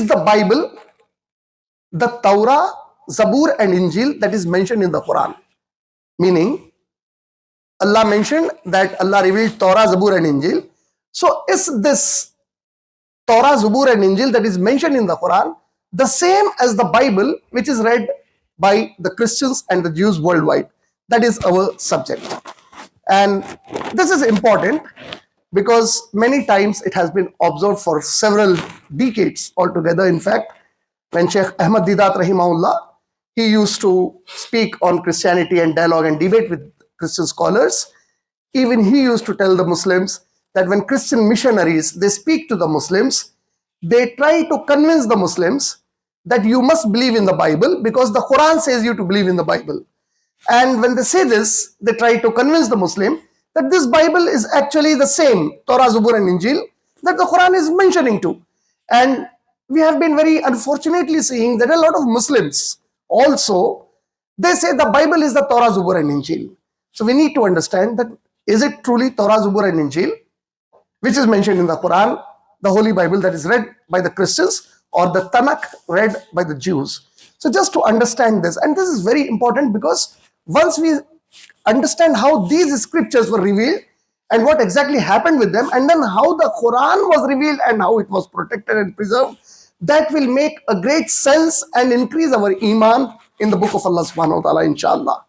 is the Bible, the Toura, Zaboor and Injeel that is mentioned in the Quran. Meaning, Allah mentioned that Allah revealed Toura, Zaboor and Injeel. So is this Toura, Zaboor and Injeel that is mentioned in the Quran the same as the Bible which is read by the Christians and the Jews worldwide? That is our subject. And this is important because many times it has been observed for several decades altogether. In fact, when Sheikh Ahmad Didat Rahimahullah, he used to speak on Christianity and dialogue and debate with Christian scholars. Even he used to tell the Muslims that when Christian missionaries, they speak to the Muslims, they try to convince the Muslims that you must believe in the Bible because the Quran says you to believe in the Bible. And when they say this, they try to convince the Muslim that this Bible is actually the same, Torah, Zaboor and Injeel, that the Quran is mentioning to. And we have been very unfortunately seeing that a lot of Muslims also, they say the Bible is the Torah, Zaboor and Injeel. So we need to understand that is it truly Torah, Zaboor and Injeel, which is mentioned in the Quran, the Holy Bible that is read by the Christians, or the Tanakh read by the Jews. So just to understand this, and this is very important because once we understand how these scriptures were revealed and what exactly happened with them, and then how the Quran was revealed and how it was protected and preserved, that will make a great sense and increase our iman in the book of Allah subhanahu wa ta'ala, inshallah.